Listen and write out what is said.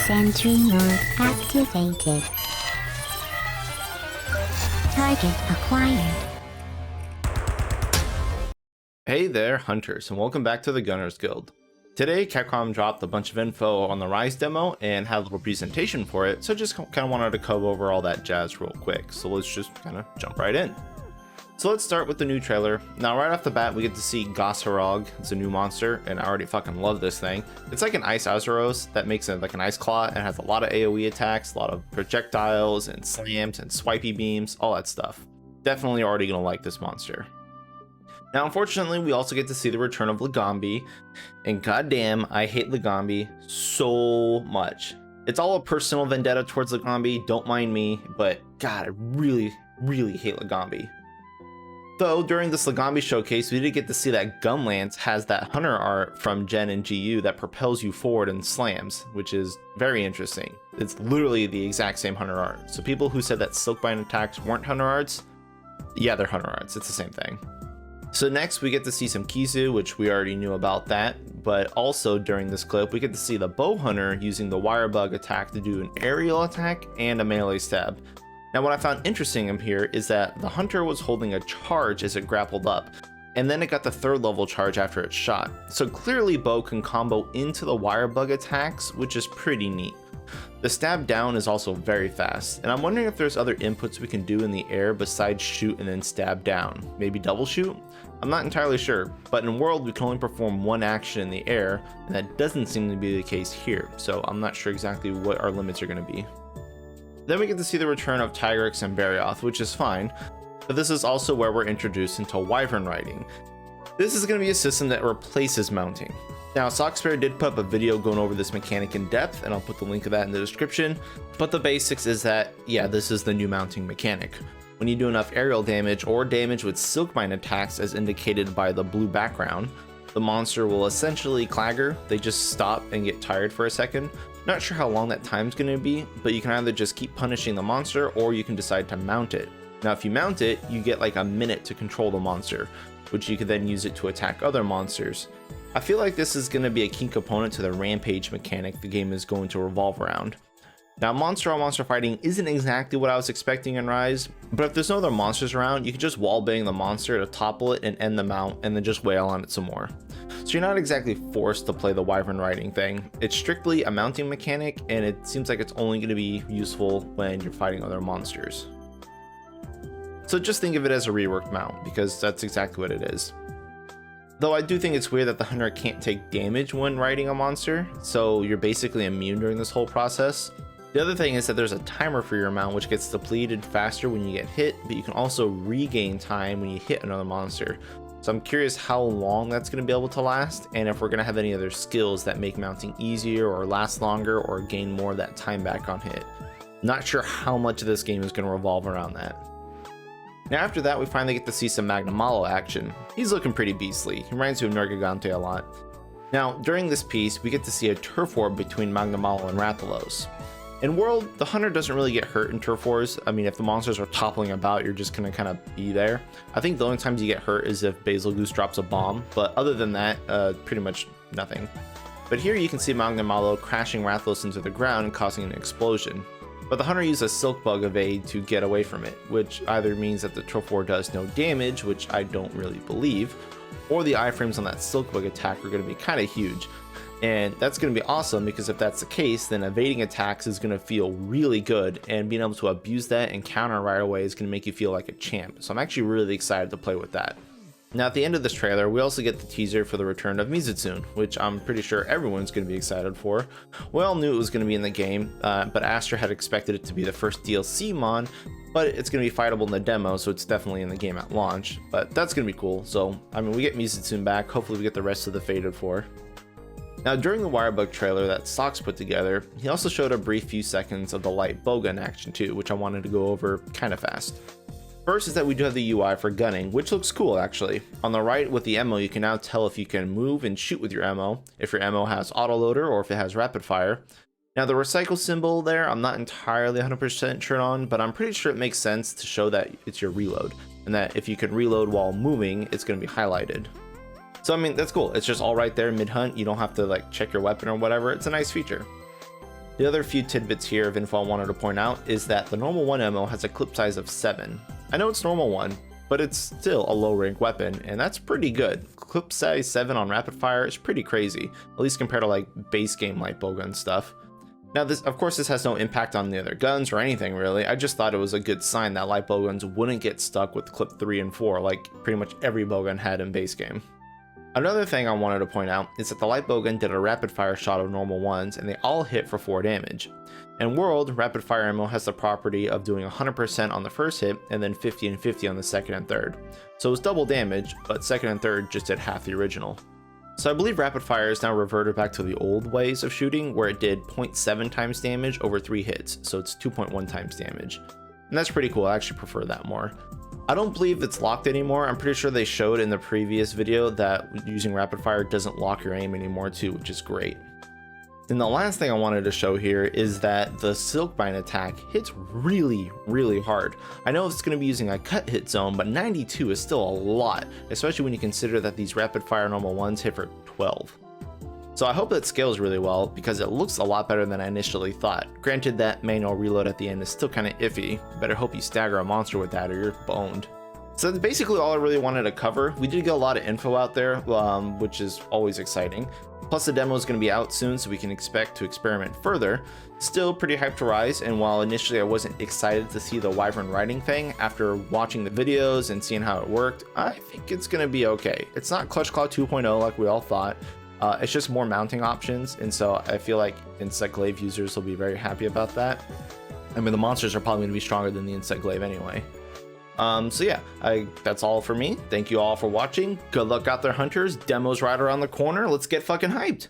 Sentry mode activated. Target acquired. Hey there, hunters, and welcome back to the Gunners Guild. Today, Capcom dropped a bunch of info on the Rise demo and had a little presentation for it, so just kind of wanted to cover over all that jazz real quick. So let's just kind of jump right in. So let's start with the new trailer. Now, right off the bat, we get to see Gosarog. It's a new monster, and I already fucking love this thing. It's like an Ice Azuros that makes it like an Ice Claw and has a lot of AoE attacks, a lot of projectiles and slams and swipey beams, all that stuff. Definitely already gonna like this monster. Now, unfortunately, we also get to see the return of Legambi, and goddamn, I hate Legambi so much. It's all a personal vendetta towards Legambi, don't mind me, but god, I really hate Legambi. Though, during this Legambi showcase, we did get to see that Gunlance has that hunter art from Gen and GU that propels you forward and slams, which is very interesting. It's literally the exact same hunter art. So people who said that Silkbind attacks weren't hunter arts, yeah, they're hunter arts, it's the same thing. So next we get to see some Kizu, which we already knew about that, but also during this clip we get to see the bow hunter using the wire bug attack to do an aerial attack and a melee stab. Now, what I found interesting in here is that the hunter was holding a charge as it grappled up, and then it got the third level charge after it's shot. So clearly bow can combo into the wire bug attacks, which is pretty neat. The stab down is also very fast, and I'm wondering if there's other inputs we can do in the air besides shoot and then stab down. Maybe double shoot? I'm not entirely sure, but in World we can only perform one action in the air, and that doesn't seem to be the case here, so I'm not sure exactly what our limits are going to be. Then we get to see the return of Tigrex and Barioth, which is fine, but this is also where we're introduced into Wyvern Riding. This is going to be a system that replaces mounting. Now, Soxbear did put up a video going over this mechanic in depth, and I'll put the link of that in the description, but the basics is that, yeah, this is the new mounting mechanic. When you do enough aerial damage or damage with Silkbind attacks as indicated by the blue background, the monster will essentially clagger. They just stop and get tired for a second. Not sure how long that time's going to be, but you can either just keep punishing the monster or you can decide to mount it. Now, if you mount it, you get like a minute to control the monster, which you could then use it to attack other monsters. I feel like this is going to be a key component to the rampage mechanic the game is going to revolve around. Now, monster on monster fighting isn't exactly what I was expecting in Rise, but if there's no other monsters around, you can just wallbang the monster to topple it and end the mount and then just wail on it some more. So you're not exactly forced to play the Wyvern Riding thing. It's strictly a mounting mechanic, and it seems like it's only going to be useful when you're fighting other monsters. So just think of it as a reworked mount, because that's exactly what it is. Though I do think it's weird that the hunter can't take damage when riding a monster, so you're basically immune during this whole process. The other thing is that there's a timer for your mount which gets depleted faster when you get hit, but you can also regain time when you hit another monster. So I'm curious how long that's going to be able to last, and if we're going to have any other skills that make mounting easier or last longer or gain more of that time back on hit. Not sure how much of this game is going to revolve around that. Now after that, we finally get to see some Magnamalo action. He's looking pretty beastly. He reminds me of Nergigante a lot. Now, during this piece, we get to see a turf war between Magnamalo and Rathalos. In World, the hunter doesn't really get hurt in turf wars. I mean, if the monsters are toppling about, you're just gonna kind of be there. I think the only times you get hurt is if Basil Goose drops a bomb, but other than that, pretty much nothing. But here you can see Magnamalo crashing Rathalos into the ground and causing an explosion. But the hunter uses a Silk Bug evade to get away from it, which either means that the turf war does no damage, which I don't really believe, or the iframes on that Silk Bug attack are gonna be kind of huge. And that's going to be awesome, because if that's the case, then evading attacks is going to feel really good, and being able to abuse that and counter right away is going to make you feel like a champ. So I'm actually really excited to play with that. Now at the end of this trailer, we also get the teaser for the return of Mizutsune, which I'm pretty sure everyone's going to be excited for. We all knew it was going to be in the game, but Astra had expected it to be the first DLC mon, but it's going to be fightable in the demo, so it's definitely in the game at launch. But that's going to be cool. So, I mean, we get Mizutsune back, hopefully we get the rest of the Fated 4. Now, during the Wirebug trailer that Sox put together, he also showed a brief few seconds of the light Bogan action too, which I wanted to go over kind of fast. First is that we do have the UI for gunning, which looks cool actually. On the right with the ammo, you can now tell if you can move and shoot with your ammo, if your ammo has autoloader or if it has rapid fire. Now the recycle symbol there, I'm not entirely 100% sure on, but I'm pretty sure it makes sense to show that it's your reload, and that if you can reload while moving, it's going to be highlighted. So I mean, that's cool. It's just all right there mid-hunt. You don't have to like check your weapon or whatever. It's a nice feature. The other few tidbits here of info I wanted to point out is that the normal 1 ammo has a clip size of 7. I know it's normal 1, but it's still a low rank weapon, and that's pretty good. Clip size 7 on rapid fire is pretty crazy, at least compared to like base game light bowgun stuff. Now this, of course, this has no impact on the other guns or anything really. I just thought it was a good sign that light bowguns wouldn't get stuck with clip 3 and 4 like pretty much every bowgun had in base game. Another thing I wanted to point out is that the light bowgun did a rapid fire shot of normal ones and they all hit for 4 damage. In World, rapid fire ammo has the property of doing 100% on the first hit and then 50 and 50 on the second and third. So it was double damage, but second and third just did half the original. So I believe rapid fire is now reverted back to the old ways of shooting where it did 0.7 times damage over 3 hits, so it's 2.1 times damage. And that's pretty cool, I actually prefer that more. I don't believe it's locked anymore. I'm pretty sure they showed in the previous video that using rapid fire doesn't lock your aim anymore too, which is great. And the last thing I wanted to show here is that the Silkbind attack hits really hard. I know it's going to be using a cut hit zone, but 92 is still a lot, especially when you consider that these rapid fire normal ones hit for 12. So I hope that scales really well because it looks a lot better than I initially thought. Granted, that manual reload at the end is still kind of iffy. Better hope you stagger a monster with that or you're boned. So that's basically all I really wanted to cover. We did get a lot of info out there, which is always exciting. Plus the demo is going to be out soon, so we can expect to experiment further. Still pretty hyped to Rise, and while initially I wasn't excited to see the Wyvern Riding thing, after watching the videos and seeing how it worked, I think it's going to be okay. It's not Clutch Claw 2.0 like we all thought. It's just more mounting options, and so I feel like Insect Glaive users will be very happy about that. I mean, the monsters are probably going to be stronger than the Insect Glaive anyway. So yeah, that's all for me. Thank you all for watching. Good luck out there, hunters. Demo's right around the corner. Let's get fucking hyped.